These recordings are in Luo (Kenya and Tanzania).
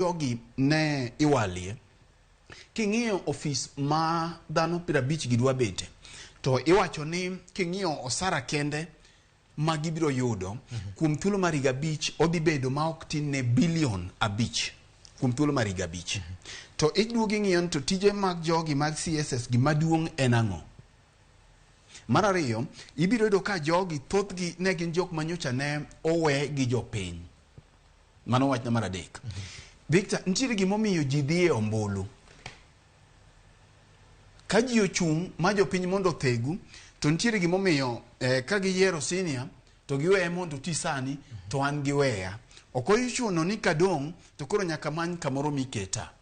jogi ne iwalie king'iyo ofis ma dhano 50 gidwa bete to iwacho ni king'iyo osara kende ma gibiro yudo kuom thuolo mar higa 5 odhi bedo ma ok tin ne bilion 5 kuom thuolo mar higa 5 to iduogi ng'iyo to tije mag jogi mag CSS gi maduong' en ang'o. Mar ariyo ibiro yudo ka jogi thothgi ne gin jok manyocha ne owe gi jopiny. Mano wach na mar adek. Victor, nitiere gimomiyo ji dhi e ombulu. Ka ji ochung' ma jopiny mondo thegu, to nitiere gimomiyo ka giyiero senior to giweye mondo ti sani to an giweya. Ok ochuno ni kadong' to koro nyaka many kamoro miketa.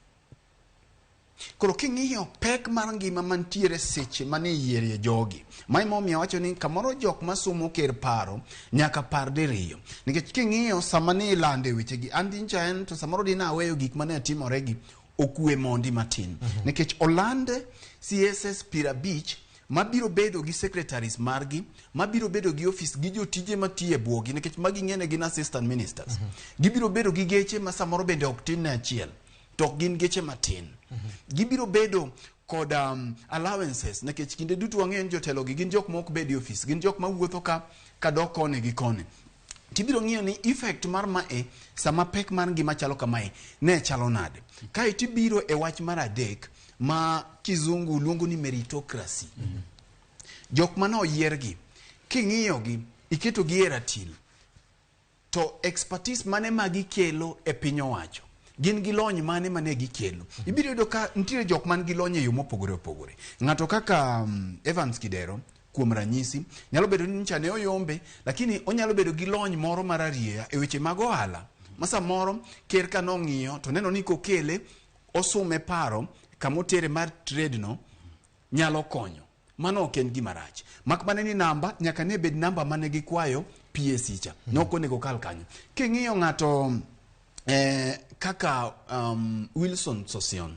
Koro king'iyo pek mar ngima mantiere seche mane yierie jogi. Ma emomiyo wacho ni kamoro jok masomo ker paro nyaka par diriyo. Nikech king'iyo sama ne ilande weche gi an dincha en to samoro dina aweyo gik mane timore gi okwe mondi matin. Nikech olande CSS 50 mabiro bedo gi secretaries margi, mabiro bedo gi office gi jotije matiye buogi nikech magi ng'ene gin assistant ministers. Gibiro bedo gi geche ma samoro bende ok tin ne achiel. To gin geche matin. Gibiro bedo kod allowances nikech kinde duto wang'eyo jotelo gi gin jok mok bedi office, gin jok mawuotho ka dok kone gi kone. Tibiro ng'iyo ni effect mar mae sama pek mar ngima chalo kamae ne chalo nade. Kae tibiro e wach mar adek ma kizungu luongo ni meritocracy. Jok mane oyiergi king'iyo gi iketo gi e ratil to expertise mane magi kelo e piny owacho gin gi lony mane gikelo. Ibiro yudo ka nitiere jok man gi lony e yo mopogore opogore. Ng'ato kaka Evans Kidero kuom ranyisi nyalo bedo ni ncha ne oyombe lakini onyalo bedo gi lony moro mar arieya e weche mag ohala. Masa moro ker ka nong'iyo to neno ni kokele osume paro kamotere mar trade no nyalo konyo. Mano ok en gima rach. Mak mane ni namba nyaka ne bed namba mane gikwayo PSC cha. Nokonego kal kanyo. King'iyo ng'ato kaka Wilson Sosion.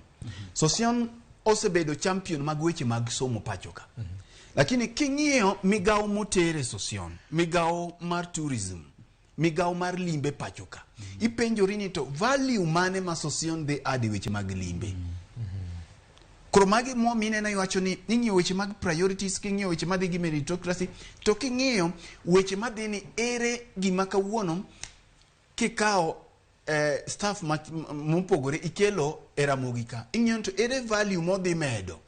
Sosion osebedo champion mag weche mag somo pachoka. Lakini king'iyo migao motere Sosion, migao mar tourism, migao mar limbe pachoka. Ipenjori ni to value mane ma Sosion dhi adi weche mag limbe. Koro magi mo mine na iwacho ni ing'iyo weche mag priorities, king'iyo weche madhi gi meritocracy, to king'iyo weche madhi ni ere gima kawuono kikao staff mopogore ikelo e Ramogi ka. Ing'iyo to ere value modhi medo.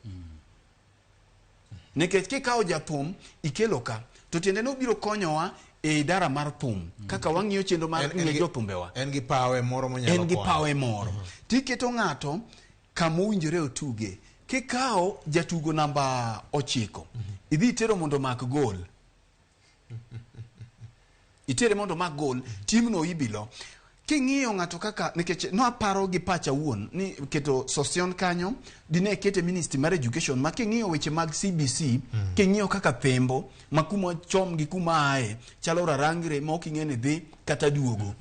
Nikech kikao jathum ikelo ka to tiende no biro konyowa e idara mar thum kaka wang'iyo chenro mar jothumbewa. En gi pawe moro monyalo konyo. En gi pawe moro. Tiketo ng'ato kama owinjore otuge. Kikao jatugo namba 9 idhi tero mondo mak gol. Itere mondo mak gol, timno ibilo. King'iyo ng'ato kaka nikech no aparo gi pacha wuon ni keto Sosion kanyo dine kete ministry mar education ma king'iyo weche mag CBC king'iyo kaka thembo makuma chom gi kuma ae chalo rarangre ma ok ing'ene dhi kata duogo.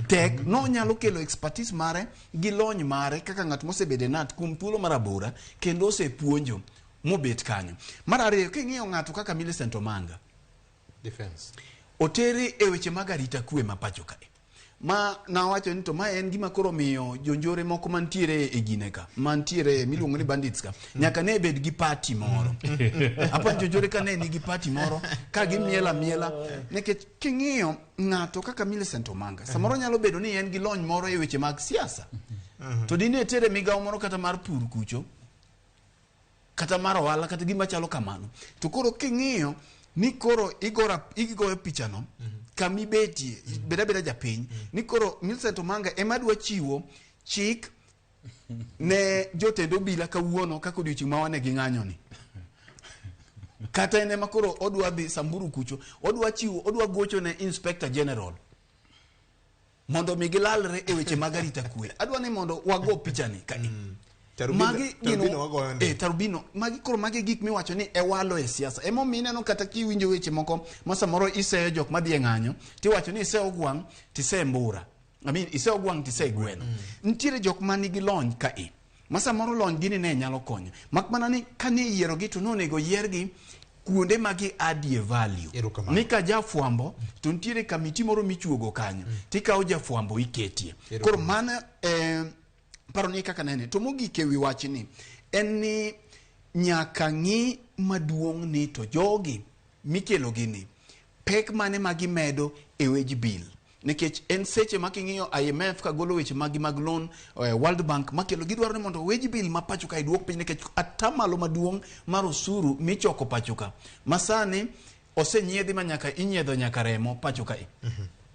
Tek no nyalo kelo expertise mare gi lony mare kaka ng'at mosebede nat kuom thuolo marabora kendo osepuonjo mobet kanyo. Mar ariyo king'iyo ng'ato kaka Millicent Omanga defense otere e weche mag arita kwe ma pacho kae. Ma na wacho ni to ma en gima koro miyo jonjore moko mantiere e gineka mantiere miluongo ni bandits ka nyaka ne bed gi party moro. Apa jonjore ka ne nigi party moro ka gimiela nekech king'iyo ng'ato kaka Millicent Omanga samoro nyalo bedo ni en gi lony moro e weche mag siasa. To dine tere migao moro kata mar pur kucho kata mar ohala kata gima chalo kamano. To koro king'iyo ni koro igoyo picha no kami betie beda japiny ni koro Millicent Omanga ema dwa chiwo chik ne jotendo bila kawuono kaka odiochieng' ma wane gi ng'anyo ni. Kata ene ma koro odwa dhi Samburu kucho odwa gocho ne Inspector General mondo mi gilalre e weche mag arita kwe. Adwa ni mondo wago picha ni ka Tarubino magi koro magi gik miwacho ni e walo e siasa. Emo mineno kata kiwinjo weche moko masa moro iseyo jok madhi e ng'anyo tiwacho ni iseyo gwang' tise mbura. Iseyo gwang' tise gweno. Nitiere jok manigi lony ka masa moro lony gini ne nyalo konyo. Mak mana ni kane yiero gi to nonego yiergi kuonde magi adie value. Nika jafuambo, to ntiere kamiti moro michuogo kanyo. Tikao jafuambo iketie. Koro mana paro ni kaka nene. To mogike wi wach ni en ni nyaka ng'i maduong' ni to jogi mikelo gini pek mane magi medo e wage bill. Nikech en seche making'iyo IMF ka golo weche magi mag loan, World Bank makelo gidwaro ni mondo wage bill ma pachuka iduok piny nikech atamalo maduong' mar osuru michoko pachuka. Masani osenyiedhi manyaka inyiedho nyaka remo pachuka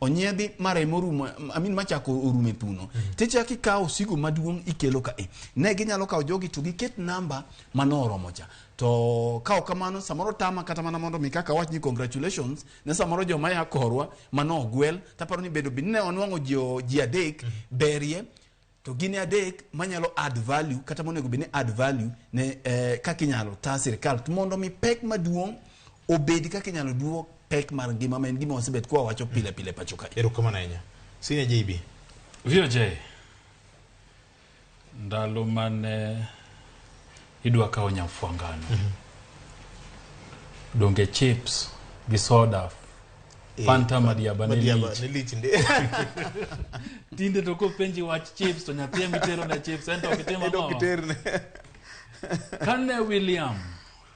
onyiedhi maremo rumo machako orume thuno. Tichaki kao osigo maduong' ikelo ka ne ginyalo kao jogi to giket namba manoromo cha. To kao kamano samoro tama kata mana mondo mikaka wach ni congratulations ne samoro joma ya korwa mano gwel taparo ni bedo binne onwango ji adek berie to gini adek manyalo add value kata monego bine add value ne kakinyalo ta sirkal mondo mi pek maduong' obedi kakinyalo duo pek mar ngima men gima osebet kwa wacho pile pile pachuka. Erokamano ahinya. Sine JB. VOJ. Ndalo mane idwa kao nyamfuangano. Donge chips gi soda. Fanta madiaba nilichinde. Tinde toko penji wach chips to nyathie mitero na chips ento kitema mama. Kane William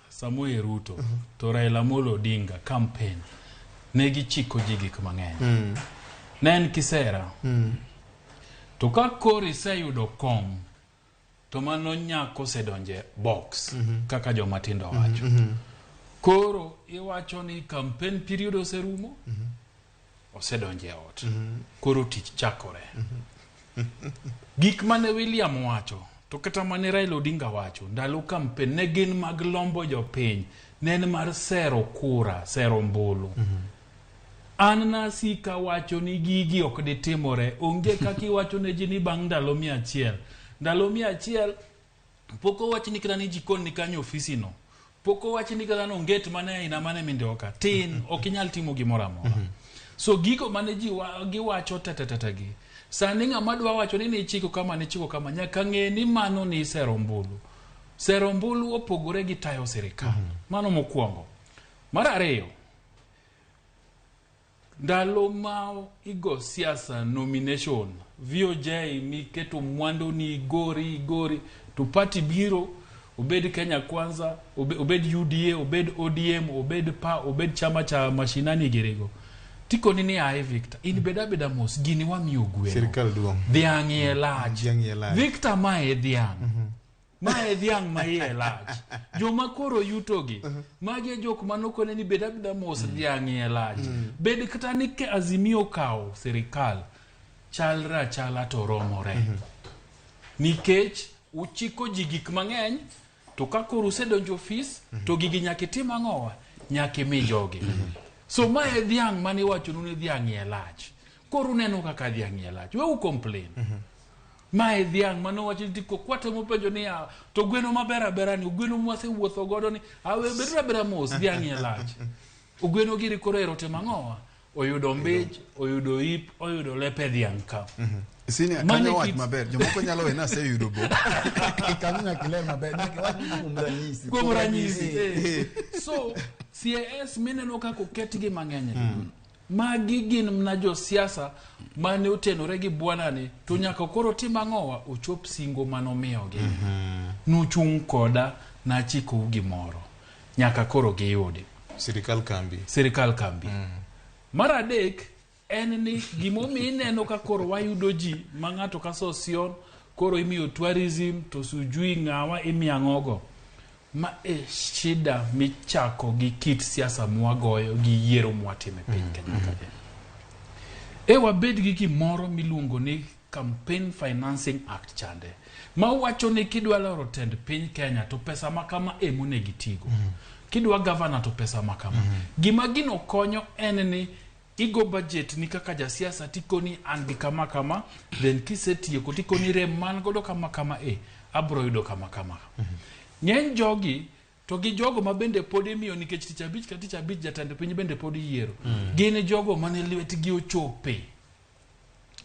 Samuel Ruto to Raila Amolo Odinga campaign negi chiko jigi kumang'eny. Nen kisera. To ka kori sayudo kom to mano nyako sedonje box kaka joma tindo wacho. Koro iwacho ni campaign period oserumo. Osedonje ot. Koro tich chakore. Gik mane William wacho to kata mane Raila Odinga wacho ndalo campaign ne gin mag lombo jopiny, nen mar sero kura, sero mbulu. An nasika wacho ni gigi ok ditimore, onge kaki wacho ne ji ni bang' ndalo 100. Ndalo 100 poko wacho ni kata ni jikon ni kanyo ofisi no. Poko wacho ni kata no nget mane ina mane mindoka. Tin okinyal timo gimoro amora. So gigo mane ji giwacho tatatagi. Sani ng'ama dwa wacho ni chiko kama nyaka ng'e ni mano ni sero mbulu. Sero mbulu opogore gi tayo sirikal. Mano mokwongo. Mar ariyo, ndalo ma igo siasa nomination, VOJ miketo mwando ni gori to party biro, obed Kenya Kwanza, obed UDA, obed ODM, obed chama cha mashinani gerego. Tiko nini ae Victor, in beda mos, gini wa miogwe. Sirikal duong. Dhiang' large. Victor mae dhiang'. Mae dhiang' mae large. Joma koro yutogi. Magi jok manoko ni beda mos dhiang' large. Bed kata ni ke Azimio kao sirikal. Chala to romore. Nikech uchiko jigik mang'eny to ka koro usedonjo ofis to gigi nyaka tim ang'owa nyaka mi jogi. So mae dhiang' mani wacho ni dhiang' large. Koro neno kaka dhiang' large. We u complain. Mae dhiang' mano wacho ni tiko kwate mopenjo ni to gweno mabera ni gweno mwase wuotho godo ni awe bera mos dhiang' large. Gweno giri koro erote mang'owa. Oyudo mbej, oyudo ip, oyudo lepe dhiang' ka. Sini kanyo wach maber, jomoko nyalo wena se yudo bo. Kanyo kile maber, kuom ranyisi. So CAS mineno kako ketgi mang'eny. Magi gin mna jo siasa mane otenore gi bwanani to nyaka koro tim ang'owa ochop singo manomiyogi. Nuchung' koda na chiko gimoro. Nyaka koro giyudi. Sirikal kambi. Mar adek en ni gimomi neno ka koro wayudo ji ma ng'ato ka sosion koro imiyo tourism to sujui ng'awa imiang'ogo. Ma shida michako gi kit siasa mwagoyo gi yiero mwatime piny Kenya. Wabed gi gimoro miluongo ni Campaign Financing Act chande. Ma wacho ni kidwa loro tend piny Kenya to pesa makama monegi tigo. Kidwa governor to pesa makama. Gima gino konyo en ni igo budget ni kaka ja siasa tiko ni andi kama then kisetieko tiko ni reman godo kama abro yudo kama. Ng'eny jogi to gi jogo ma bende podi miyo nikech tich abich jatend piny bende podi yiero. Gine jogo mane lwetgi ochope.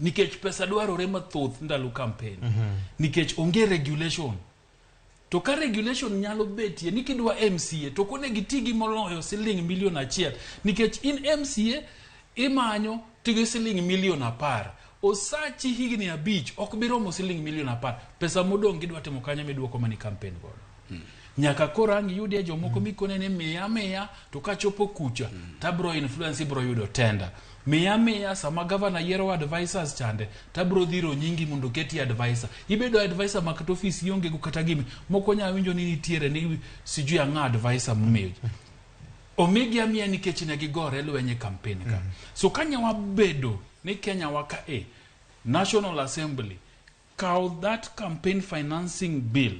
Nikech pesa dwarore mathoth ndalo campaign. Nikech onge regulation. to ka regulation nyalo betie ni kidwa MCA to kone gitigi moloyo siling milion 1 nikech in MCA imanyo tigi siling milion 10 osachi higni 5 ok biromo siling milion 10 pesa modong gidwa timo kanya miduoko mani campaign godo nyaka korangi yudie jomoko mikone ne mia to ka chopo kucha tabro influence bro yudo tender mia sama governor yero advisors chande tabro dhiro nyingi mondo keti advisor ibedo advisor makat office yonge go kata gimi moko nya winjo ni nitiere ni sijui anga advisor mmejo omegi amia nikech ne gigore lwenye campaign ka so kanya wabedo ni Kenya waka National Assembly call that campaign financing bill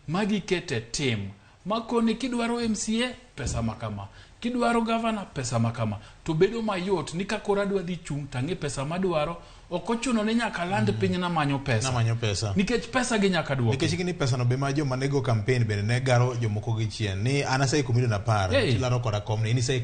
magi kete team makoni kidwaro MCA pesa makama kidwaro governor pesa makama to bedo mayot ni kakora dwa dhi chung tange pesa madwaro okochuno ni nyaka land piny na manyo pesa nikech pesa gi nyaka duoko nikech gini pesa no be ma jo manego campaign be ne garo jomoko gi chien ni anasai komino na par tilaro koda komne ini sei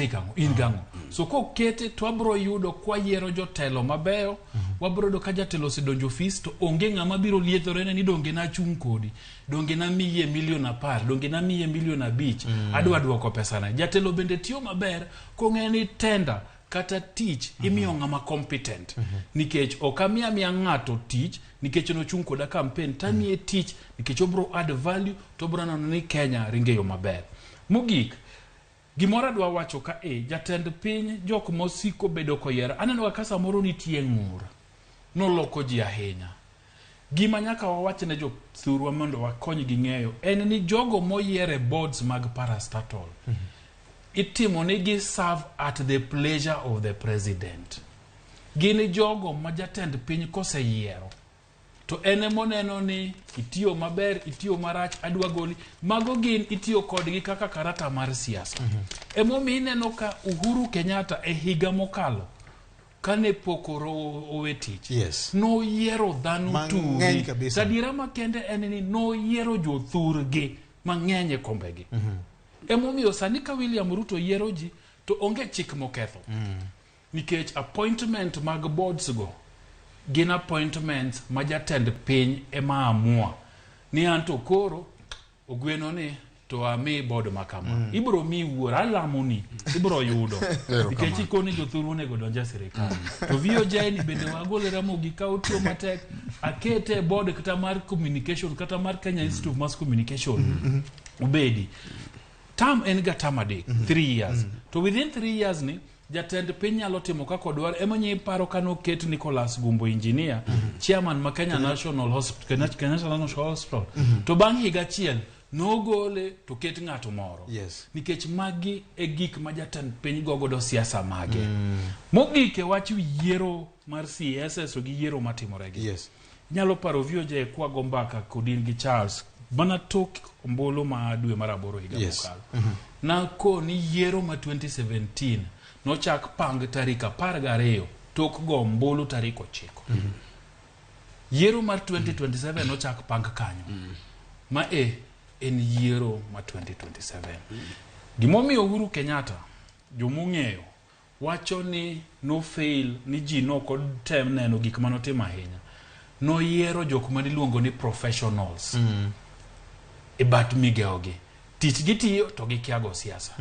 kamo in gango so ko kete to abro yudo kwa yiero jotelo mabeyo wabro do ka jatelo sidonjo office to onge ngama biro liethore ni donge na chung kodi donge na miye milion 10 donge na miye milion 5 adwa duoko pesa na jatelo bende tiyo maber ko ngeni tender kata teach imiyo ngama competent nikech okamia mia ngato teach nikech no chung koda campaign tanie teach nikech obro add value to bro nano ni Kenya ringeyo maber mogik gimora dwa wacho ka jatend piny jok mosiko bedo koyera aneno ka samoro nitie ngur no loko ji ahinya gima nyaka wawachne jo thurwa mondo wakony gi ng'eyo en ni jogo moyiere boards mag parastatal itimo nigi serve at the pleasure of the president gini jogo ma jatend piny koseyiero to ene moneno ni itiyo maber itiyo marach adwa goli mago gin itiyo kodgi kaka karata mar siasa emomi ineno ka Uhuru Kenyatta higa mokalo kane pokoro owetich no yiero dhano turi sadira makende en ni no yiero jothurgi mang'enye kombegi emomiyo sani ka William Ruto yiero ji to onge chik moketho nikech appointment mag boards go gin appointments ma jatend piny ema amua ni anto koro ogweno ni to ame board makama ibro mi wuora lamoni ibro yudo nikech ikoni jothuru nego donja sirikal to VOJ ni bende wagole Ramogi ka otiyo matek akete board kata mar communication kata mar Kenya Institute of Mass Communication ubedi term en ga term adek 3 years to within 3 years ni jatend piny nyalo timo kako dwar emonyi paro kano ket Nicholas Gumbo engineer chairman ma Kenya National Hospital Kenya National Hospital to bang' higa chiel no gole to ket ng'ato moro nikech magi gik ma jatend piny gogo do siasa mage mogike wach yiero mar CSS gi yiero matimoregi nyalo paro VOJ kwa gombaka Kodhi gi Charles bana tok mbolo ma dwe maraboro higa mokalo na ko ni yiero ma 2017 no chak pang tarika 12 tok go mbolo tariko 9 yiero mar 2027 no chak pang kanyo ma en yiero ma 2027 gimomiyo Uhuru Kenyatta jomung'eyo wacho ni no fail ni ji no kod tem neno gik manotimo ahinya no yiero jok maniluongo ni professionals bat migeogi tich gitiyo to gikiago siasa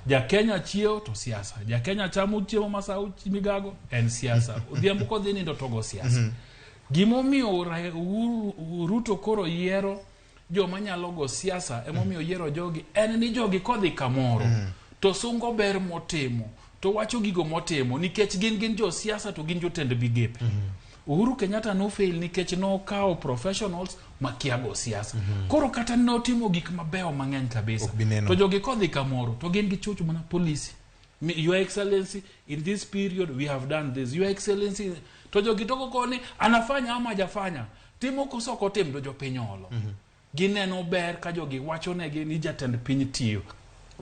ja Kenya chiew to siasa ja Kenya chamo chiemo masau migago en siasa odhiambo kodhi nindo togo siasa gimomiyo Ruto koro yiero joma nyalo go siasa emomiyo yiero jogi en ni jogi kodhi kamoro to sungo ber motimo to wacho gigo motimo nikech gin jo siasa to gin jotend bigepe Uhuru Kenyatta no fail nikech no kao professionals makiago siasa koro kata no timo gik mabeyo mang'eny kabisa to jogi kodhi kamoro to gin gichuchu mana police Your Excellency in this period we have done this Your Excellency to jogi toko koni anafanya ama hajafanya timo kosoko tim do jopinyolo gineno ber ka jogi wacho negi ni jatend piny tiyo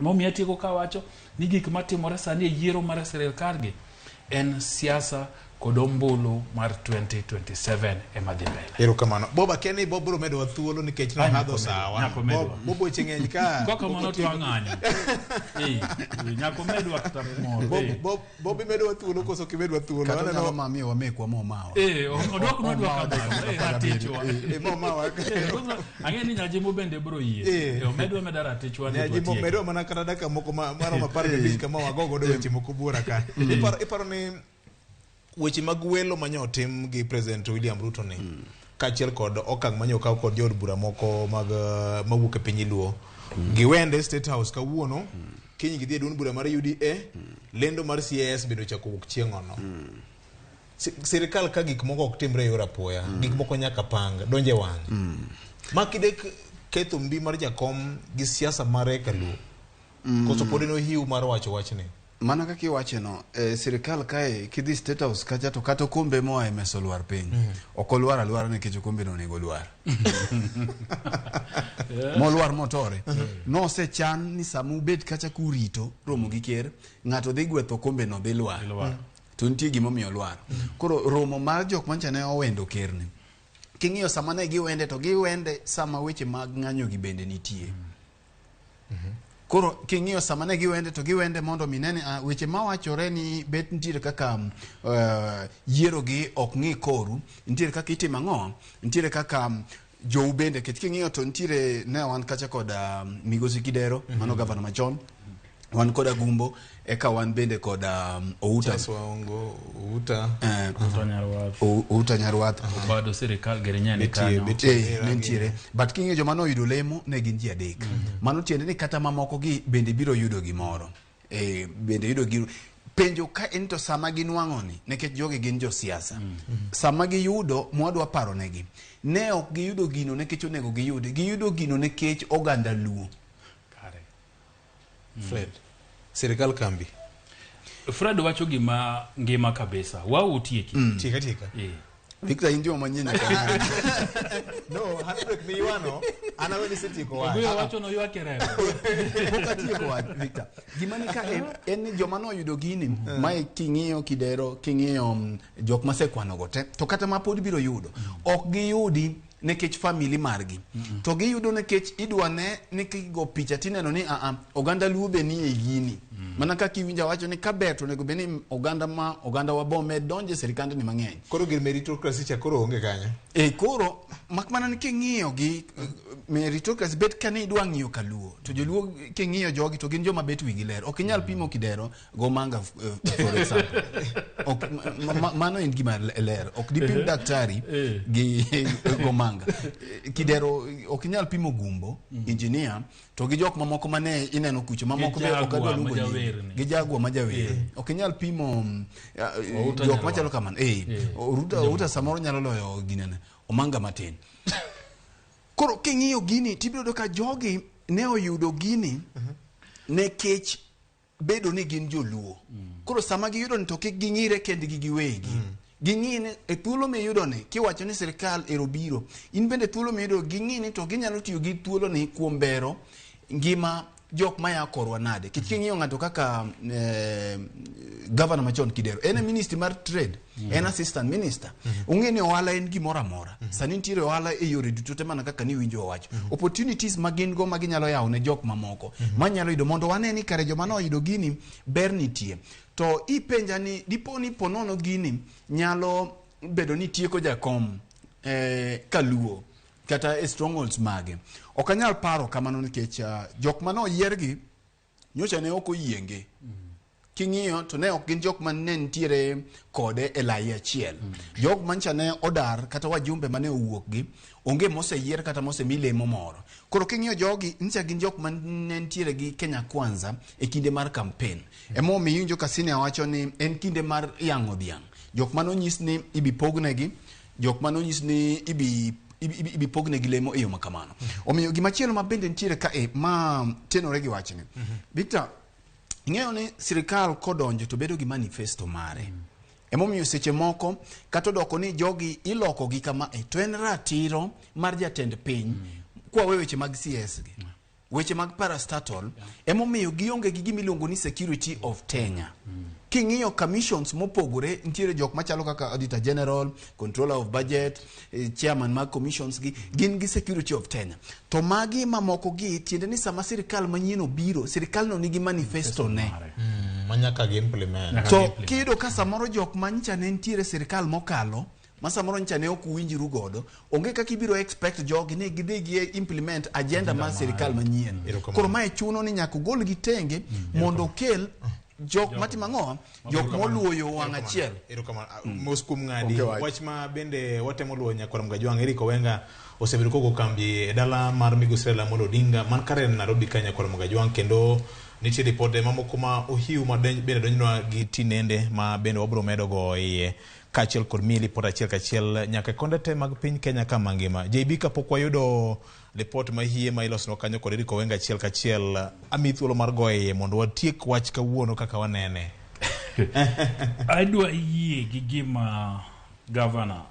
momiyo tieko ka wacho ni gik matimore sani yiero mar sirikal gi en siasa kod ombulu mar 2027 ema dhi mbele. Erokamano. Boba Kenny Bob bro medo thuolo nikech no hadho sawa. Bobo ching'eny ka. Kaka mono to ang'anyo. Nyako medwa kata moro. Bob medo thuolo koso kimedwa thuolo. Kata no mami wa mekwa mo mawa. Odwoko medwa kamano. Ratichwa. Mo mawa. Ang'eni nyaji bende bro yie. Medwa medara ratichwa ne nyaji medwa mana kata daka moko maro mapar gi kama wagogo do weche moko buora ka. Iparo ni weche mag welo manyo otim gi President William Ruto ni kachiel kod okang' manyo kaw kod jod bura moko mag mawuok e piny luo giwende State House kawuono kiny gidhi duond bura mar UDA lendo mar CAS bendo chako wuok chieng' ono sirikal ka gik moko ok timre yor apoya gik moko nyaka pang donje wang makide ketho mbi mar jakom gi siasa mare kaluo koso pod no hiu mar wacho wachni mana kaka iwache no sirikal kae kidhi State House kacha to kata kombe moa emeso lwar piny okolwar alwar nikech kombe no nego lwar molwar motore no se chan ni samu bet kacha kurito romo gi ker ng'ato dhi gwetho kombe no dhi lwar to nitie gimomiyo lwar koro romo mar jok mancha ne owendo ker ni king'iyo sama ne giwende to giwende sama weche mag ng'anyo gi bende nitie koro king'iyo sama ne giwende to giwende mondo minene weche mawachore ni bet ntiere kaka yiero gi ok ng'i koru ntiere kaka itimo ang'o ntiere kaka jou bende ket king'iyo to ntiere ne wan kacha kod Migosi Kidero mano gavana machon wan kod Agumbo eka wan bende kod Outa Nyarwath bado sirikal gerinyane kanyo nentiere but king'iyo joma noyudo lemo ne gin ji adek mano tiende ni kata mamoko gi bende biro yudo gimoro bende yudo giro penjo ka ento sama ginwang'o ni nekech jogi gin jo siasa sama giyudo mwadwa paro negi ne ok giyudo gino nekech onego giyudo gino nekech oganda luo kare Fred sirikal kambi Fred wacho gima ngima kabisa wao tieki tika Victor indio manyenya no handbrake mi wano ana weni sitiko wa Oguyo wacho no ywa kerero pokatie ko Victor gima ni ka en joma no yudo gini mai king'iyo Kidero king'iyo jok masekwano gote to kata mapod biro yudo ok giyudi nekech family margi to giyudo nekech idwane nikigo picha tineno ni oganda luo be ni e gini mana ka kiwinja wacho ni kabeto nego beni oganda wa bome donje serikande ni mang'eny koro gir meritocracy cha koro onge kanya koro makmana ni king'iyo gi meritocracy bet kani idwa ng'iyo kaluo to joluo king'iyo jogi to gin joma bet wigi ler ok inyal pimo Kidero go manga for example mano en gima ler ok dipim daktari gi go manga Kidero ok inyal pimo Gumbo engineer to gi jok mamoko mane ineno kucho mamoko be ok adwa lungo gi jagwa majawer ok inyal pimo jok machalo kamano Ruta samoro nyalo loyo ginene omanga matin koro king'iyo gini tibiro ka jogi ne oyudo gini nekech bedo ni gin joluo koro sama giyudo ni to kik ging'ire kendgi giwegi ging'ine e thuolo miyudo ni kiwacho ni sirikal erobiro in bende thuolo miyudo ging'ini to ginyalo tiyo gi thuolo ni kuom bero ngima jok maya korwa nade king'iyo ng'ato kaka governor machon Kidero en minister mar trade en assistant minister ung'eni ohala en gimoro amora sani nitiere ohala e yore duto te mana kaka ni winjo wacho opportunities magin go maginyalo yawo ne jok mamoko manyalo yudo mondo wane ni kare joma no yudo gini ber nitie to ipenja ni diponi ponono gini nyalo bedo ni tieko jakom kaluo kata strongholds mage okanyal paro kamano nikech jok mano yiergi nyocha ne ok oyienge king'iyo to ne ok gin jok mane ntiere kode e lai achiel jok mancha ne odar kata wajumbe mane owuok gi onge moseyier kata mosemi lemo moro koro king'iyo jogi ncha gin jok mane ntiere gi Kenya Kwanza e kinde mar campaign emo miyinjo kasine wacho ni en kinde mar yang'o dhiang' jok mano nyis ni ibi pognegi jok mano nyis ni ibi pogne gi lemo e yo makamano omiyo gimachielo mabende ntiere ka ma tenore gi wachni Victor ing'eyo ni sirikal kodonjo to bedo gi manifesto mare emomiyo seche moko kata doko ni jogi iloko gi kama to en ratiro mar jatend piny kwa weche mag CS gi weche mag parastatal emomiyo gionge gi gimiluongo ni security of tenure king'iyo commissions mopogore ntiere jok machalo kaka Auditor General, Controller of Budget, Chairman mag commissions gin gi Security of Tenure. To magi mamoko gi tiende ni sama sirikal manyien obiro, sirikal no nigi manifesto ne. Manyaka gi implement. So kido ka samoro jok mancha ne ntiere sirikal mokalo, ma samoro ncha ne ok winjiru godo, onge kaka ibiro expect jogi ne gidhi gi implement agenda mar sirikal manyien. Koro mae chuno ni nyaka gol gi tenge mondo okel jok matimo ang'o, jok moluwo yo wang' achiel. Mos kum ng'adi wach ma bende watemo luwo nyakwaram Gajwang' Eric Owenga osebedo kogo kambi e dala mar Migosi Raila Amolo Odinga man kare Nairobi ka nyakwaram Gajwang', kendo nitie ripode mamoko ma ohiu ma bende donjnwa gi tinende ma bende wabro medo go iye kachiel kod mi lipot achiel kachiel nyaka konde te mag piny Kenya ka mangima. JB kapok wayudo report ma hie ma ilosno kanyo kod Eric Owenga achiel kachiel, ami thuolo mar go iye mondo watiek wach kawuono kaka wanene. Adwa yie gi gima governor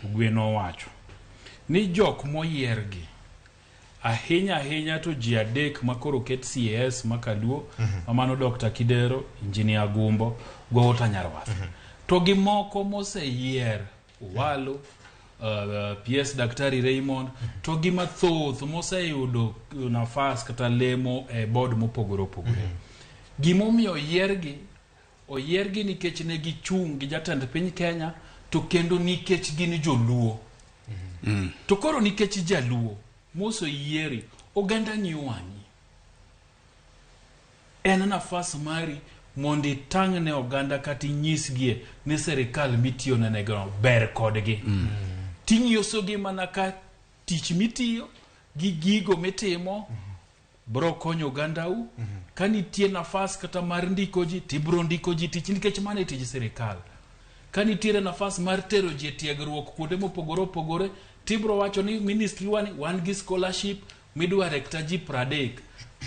Gweno wacho ni jok moyiergi ahinya to ji adek makoro ket CAS makaluo mamano Dr. Kidero, Engineer Gumbo, Gota Nyarwath. To gi moko moseyier Walo, PS Daktari Raymond, to gi mathoth moseyudo nafas kata lemo e board mopogore opogore. Gimomiyo oyiergi nikech ne gichung' gi jatend piny Kenya, to kendo nikech gin joluo. To koro nikech jaluo moso yieri oganda nyiwanyi, en nafas mari mondi tang' ne oganda kati nyisgie ni serikal mitiyo ne nego ber kodgi. Ting'ioso gi mana ka tich mitiyo gi gigo mitimo bro konyo ogandau. Ka nitie nafas kata mar ndiko ji tibro ndiko ji tich nikech mane tij serikal. Ka nitie nafas mar tero ji tiegruok kuonde mopogore opogore tibro wacho ni ministry wan gi scholarship midwa rekta ji 30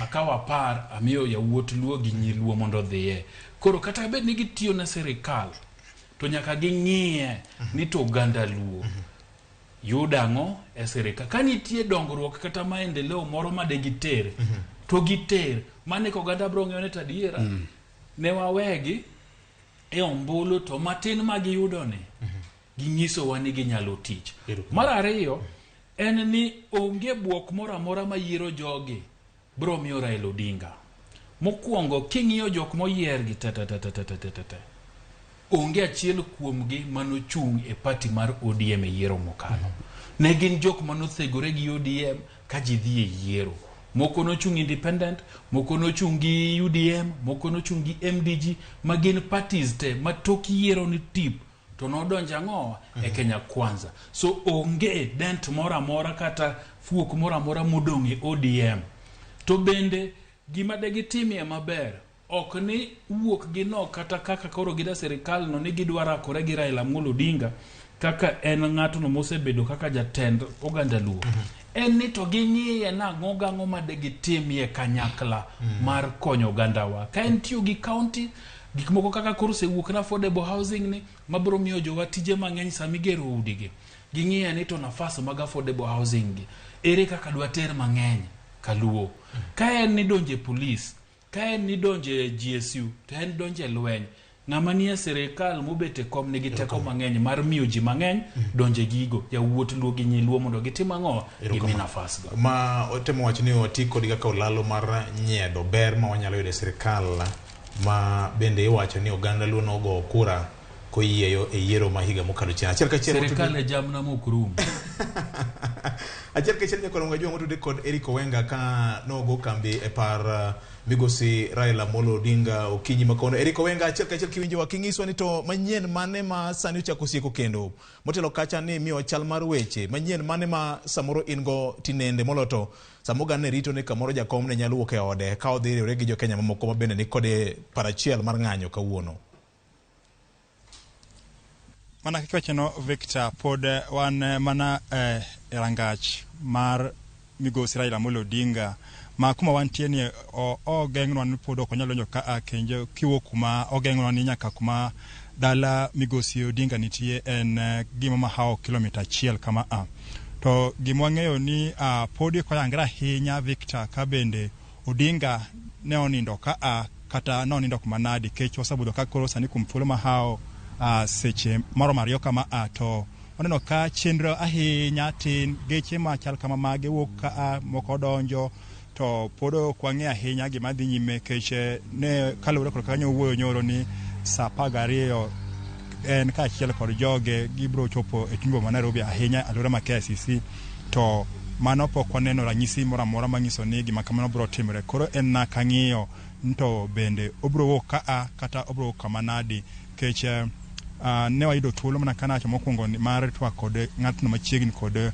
akawa par amiyo ya wuot luo gi nyiluo mondo dhiye. Koro kata bed ni gitiyo na serikal to nyaka ging'iye ni to oganda luo yudango e serikal. Ka nitie dongruok kata maendeleo moro ma de giter to giter mane ko oganda bro ng'eyo ne tadiera ne wawegi e ombulu to matin ma giyudo ne ginyiso wani ginyalo tich. Mar ariyo en ni onge buok moro amora ma yiero jogi bro miyo Raila Odinga. Mokwongo king'iyo jok moyier gi onge achiel kuomgi manochung' e party mar ODM e yiero mokalo. Ne gin jok manothegore gi ODM ka ji dhi e yiero. Moko nochung' independent, moko nochung' gi UDM, moko nochung' gi MDG, ma gin parties te ma tok yiero ni tip to nodonja ng'o e Kenya Kwanza. So onge dent mora mora kata fuok mora mora modong' e ODM. To bende gima de gitimie maber ok ni wuok gi no kata kaka koro gida serikal no ni gidwara kore gi Raila Amolo Odinga kaka en ng'ato no mosebedo kaka jatend oganda luo. En ni to ging'iye na ng'o ma de gitimie kanyakla mar konyo ogandawa. Ka en tiyo gi county gik moko kaka koro sewuok na affordable housing ni mabro miyo jowa tije mang'eny sami gero udigi. Ging'iye ni to nafas mag affordable housing gi ere kaka dwa ter mang'eny kaluo. Ka en ni donje police, ka en ni donje GSU, to en donje lweny. Ng'ama nie serikal mobete kom nigi teko mang'eny mar miyo ji mang'eny donje gigo ya wuot luo gi nyiluo mondo gitim ang'o gimi nafas go. Ma otemo wacho ni oti kod kaka olalo mar nyedo ber ma wanyalo yudo e serikal ma bende iwacho ni oganda luo nogo kura koyieyo e yiero ma higa mokalo chien. Achiel ka chiel serikal e jamna mokrum. Achiel ka chiel nyakoro ng'ajuo motude kod Eric Owenga ka nogo kambi e par Migosi Raila Amolo Odinga okinyi makono. Eric Owenga, achiel ka chiel kiwinjo waking'iswa ni to manyien mane ma sani ochako sieko kendo motelo kacha ni miyo chal mar weche manyien mane ma samoro ingo tinende moloto samoga ne rito ne kamoro jakom ne nyalo wuok e ode ka odhi riwre gi jo Kenya mamoko ma bende ni kode parachiel mar ng'anyo kawuono. Mana kikwacheno Victor pod wan mana rangach mar Migosi Raila Amolo Odinga ma kuma wantie ni ogeng'nwa ni pod ok onyalo donjo ka kenjo kiwo kuma ogeng'nwa ni nyaka kuma dala Migosi Odinga nitie en gima mahao kilomita 1 kama to gima wang'eyo ni pod koyangre ahinya Victor ka bende Odinga ne onindo ka kata nonindo kumanadi kech wasabudho ka koro sani kum thuolo mahao seche moro mario kama to oneno ka chenro ahinya tin geche machal kama mage wuok ka moko donjo to podo kwang'e ahinya gima dhi nyime kech ne kaluwore kod kanyo wuoyo nyoro ni saa 12 en kaachiel kod joge gibro chopo e chumba ma Nairobi ahinya alura ma CAS to mano pok waneno ranyisi moro amora manyiso ni gima kamano bro timre. Koro en na kang'iyo nto bende obro wuok ka kata obro wuok kama nadi kech ne wayudo thuolo mana kanacho mokwongo mar twak kod ng'atno machiegni kod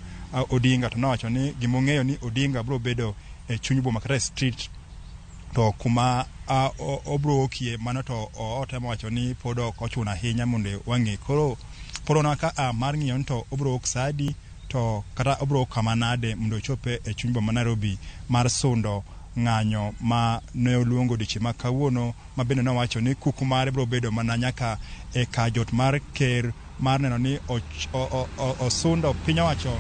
Odinga to nowacho ni gimong'eyo ni Odinga bro bedo e chuny boma kata street to kuma obro kie mano to otemo wacho ni pod ok ochuna ahinya mondo wang'e. Koro porona ka mar ng'iyo to obro ok sadi to kata obro kama nade mondo chope e chuny boma Nairobi mar sundo ng'anyo ma ne oluongo dichi ma kawuono ma bende nowacho ni kuku mare bro bedo mana nyaka e kajot mar ker mar neno ni osundo piny owacho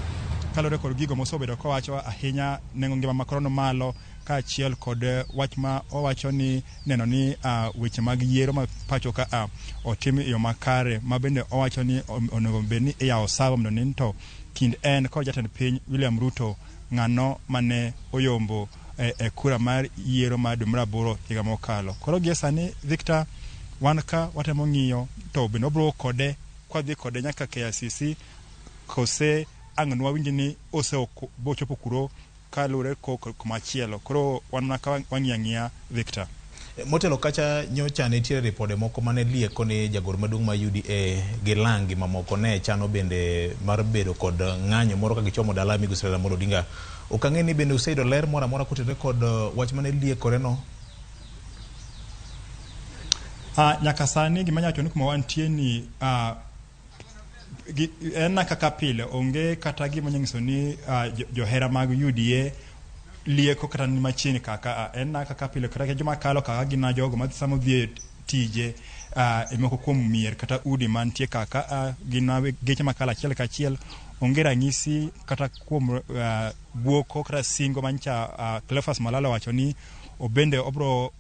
kalore kod gigo mosebedo kowacho ahinya nengo ngima makorono malo kaachiel kod wach ma owacho ni neno ni weche mag yiero ma pacho ka otim yo makare ma bende owacho ni onego bed ni iyawo sawa mondo ni to kind en kod jatend piny William Ruto ng'ano mane oyombo e kura mar yiero ma dwe mar 8 higa mokalo. Koro gie sani Victor wan ka watemo ng'iyo to bende obro kode kwadhi kode nyaka KICC kose ang'nwa winji ni ose bochopo kuro kalure kumachielo. Koro wan ka wang'iya Victor. Motelo kacha nyocha ne tiere ripode moko mane lieko ni jagoro maduong' ma UDA gi langi mamoko ne chano bende mar bedo kod ng'anyo moro ka gichomo dala Migosi Raila Amolo Odinga. Okang'e ni bende useyudo ler moro amora kotenore kod wach mane liekore no? Nyaka sani gima nyacho ni kuma wantie ni en kaka pile onge kata gima nyiso ni johera mag UDA lieko kata ni machini kaka en kaka pile kata joma kalo kaka gina jogo ma samo dhi tije emoko kuom mier kata udi mantie kaka gina geche makala achiel kachiel onge ranyisi kata kuom buoko kata singo mancha Cleophas Malala wacho ni obende obro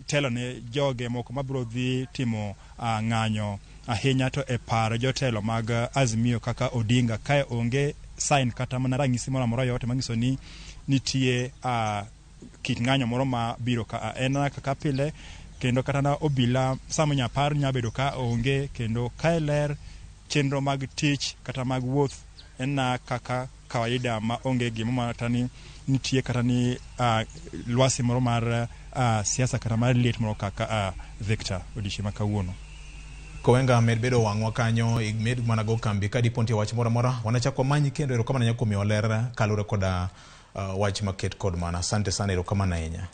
telo ne joge moko mabro dhi timo ng'anyo ahinya to e paro jotelo mag Azimio kaka Odinga kae onge sign kata mana ranyisi moro amora yote manyiso ni nitie kit ng'anyo moro ma biro ka en kaka pile kendo kata na obila samo nyapar nyabedo ka onge kendo kae ler chenro mag tich kata mag wuoth en kaka kawaida ma onge gimo matani nitie kata ni lwasi moro mar siasa kata mar liet moro kaka Victor odishi makawuono. Kowenga med bedo wang'wa kanyo med mana go kambi kadi ponte wach moro amora wanachako manyi kendo erokamana nyako miyo ler kalure koda wach maket kod mana. Asante sana erokamana ahinya.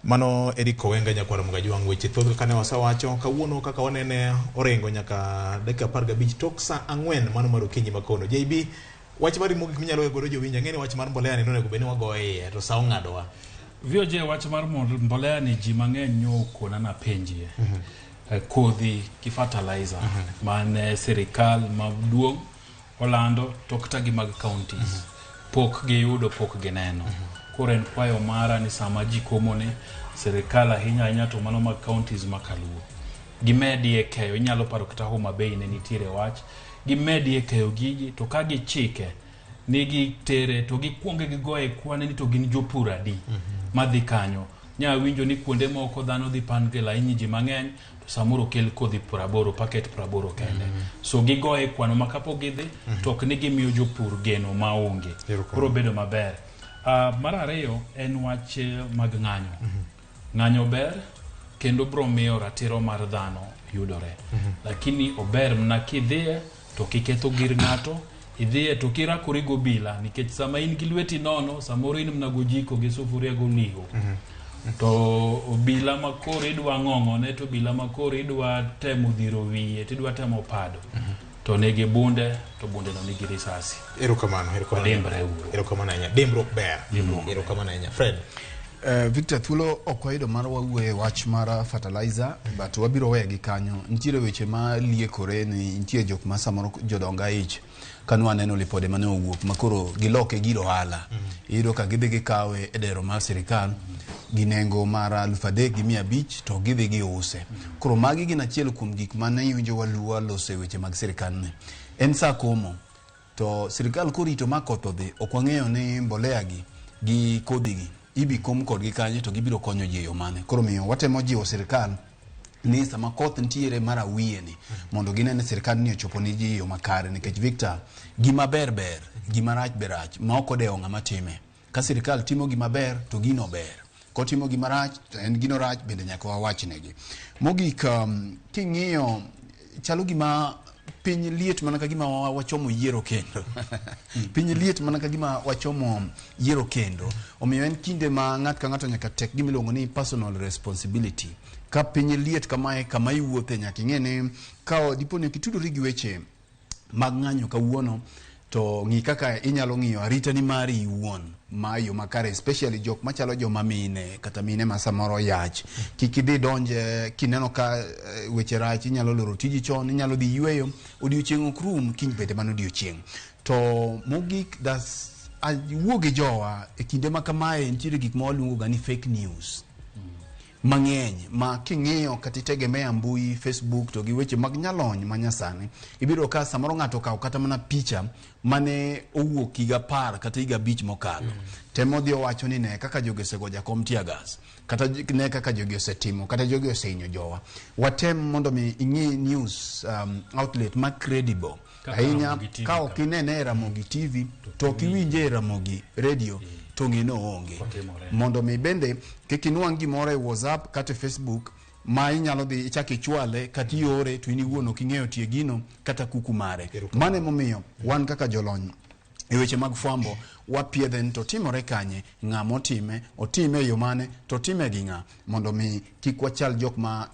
Mano Eric Kowenga nyakwara mga juang weche thoth kane wasawacho kawuono kaka wanene orengo nyaka dakika 15 tok saa 4 mano mar okinyi makono. JB wach mari mogik minyalo godo jowinja ng'eni wach mar mbolea ni nonego beni wago iye to saa ong'adowa. VOJ wach mar mbolea ni ji mang'eny nyoko na penjie. Kodhi ki fertilizer mane serikal maduong' Orlando tokta gi mag counties pok gi yudo pok gi neno. Koro en kwayo mara ni sama ji komone serikal ahinya to mano mag counties makaluo gimedi e keyo inyalo paro kata Homa Bay ne nitiere wach gimedi e keyo gigi to ka gi chike nigi tere to gi kuonge gi goye kwane ni to gin jopur adi madhi kanyo nya winjo ni kuonde moko dhano dhi pange laini ji mang'eny to samoro kel kodhi 80 paket 80 kende so gi goye kwano makapo gidhi to ok ni gimiyo jopur geno maonge koro bedo maber. Mar ariyo en wach mag ng'anyo. Ng'anyo ber kendo bro miyo ratiro mar dhano yudore. Lakini ober mna kidhie to kiketho gir ng'ato, idhie to kirakori go bila nikech sama in gi lweti nono samoro in mna gojiko gi sufuria go liho. To bila makoro idwa ng'ong'o ne to bila makoro idwa temo dhiro wiye tidwa temo pado. To negi bunde to bunde no nigi risasi. Erokamano Dembre uro. Erokamano nya Dembro ber. Erokamano nya Fred. Victor thuolo okoido mar wawuoye wach mar fertilizer but wabiro weye gi kanyo nitiere weche ma liekore ni nitie jok ma samoro jodonga ich kanu aneno lipode mane owuok makoro giloke giro hala iyudo ka gidhi gikawe e dero mar sirikal gi nengo mar 3,500 to gidhi giuse koro magi gin achiel kuom gik mane iwinjo waluwa lose weche mag sirikal ne en sa komo to sirikal korito makoth odhi ok wang'eyo ni mbolea gi kodhi gi ibi kom kodgi kanyo to gibiro konyo ji yo mane koro miyo watemo jiwo sirikal ni sama koth ntiere mara wiye ni mondo ginene sirikal ni ochopo ni ji yo makare nikech Victor gima ber gima rach berach ma ok odewo ng'ama time ka sirikal timo gima ber to gino ber kotimo gima rach to en gino rach bende nyaka wawachnegi mogik king'iyo chalo gima piny liet mana ka gima wachomo yiero kendo piny liet mana ka gima wachomo yiero kendo omiyo en kinde ma ng'at ka ng'ato nyaka tek gimiluongo ni personal responsibility ka piny liet kama iwuothe nyaka ing'e ka dipo ni kitudori gi weche mag ng'anyo kawuono to ng'i kaka inyalo ng'iyo arita ni mari iwuon ma yo makare especially jok machalo joma mine kata mine ma samoro yach kik idhi donje kineno ka weche rach inyalo loro tiji chon inyalo dhi yweyo odiochieng' ok rum kiny bende mano odiochieng' to mogik das wuoge jowa e kinde ma kamae nitiere gik ma waluongo ga ni fake news mang'eny ma king'iyo kata itegemea mbui Facebook to gi weche mag nyalony manyasani ibiro ka samoro ng'ato kawo kata mana picha mane owuok higa 10 kata higa 5 mokalo temo dhi owacho ni ne kaka jogi osego jakom tia gas kata ne kaka jogi osetimo kata jogi osehinyo jowa watem mondo mi ing'i news outlet ma credible ahinya ka ok inene e Ramogi TV to ok iwinje e Ramogi radio to ng'ino onge mondo mi bende kikinwang' gimoro e WhatsApp kata Facebook ma inyalo dhi ichaki chwale kata iore to ini wuono king'eyo tie gino kata kuku mare mane momiyo wan kaka jolony e weche mag fwambo wapiedhen to timore kanye ng'amo otime yo mane to time gi ng'a mondo mi kik wachal jok ma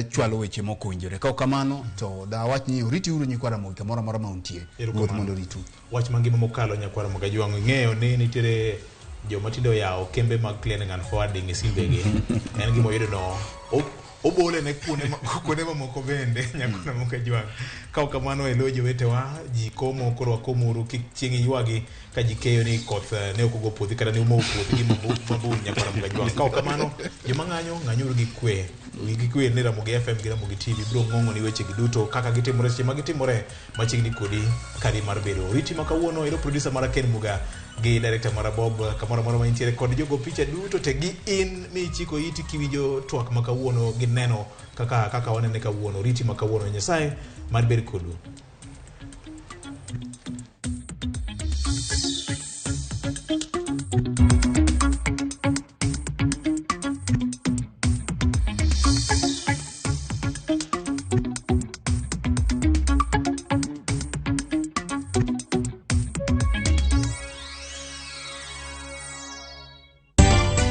chwalo weche moko winjore ka kamano to da wach ni riti uru nyikwara mo kamoro moro mauntie wuoth mondo ritu wach mangima mokalo nyakwara mo gajwang' ng'eyo ni nitiere joma tindo yawo kembe mag cleaning and forwarding e simbegi en gimo yudo no obole ne kuone mamoko bende nyakwara mo gajwang' ka kamano e lojo wetewa ji komo koro akomuru kik chieng' ywagi ka ji keyo ni koth ne ok ogo puothi kata ne umo puothi gi mabu nyakwara mo gajwang' ka kamano joma ng'anyuru gi kwe wigi kwe ne Ramogi FM gi Ramogi TV bro ng'ong'o ni weche gi duto kaka gitimore seche ma gitimore machiegni kodi kadi mar bedo riti ma kawuono iro producer mara Ken Muga gi director mara Bob kamoro moro mantiere kod jogo picha duto te gi in mi chiko iti kiwinjo twak ma kawuono gi neno kaka wanene kawuono riti ma kawuono Nyasaye mar ber kodu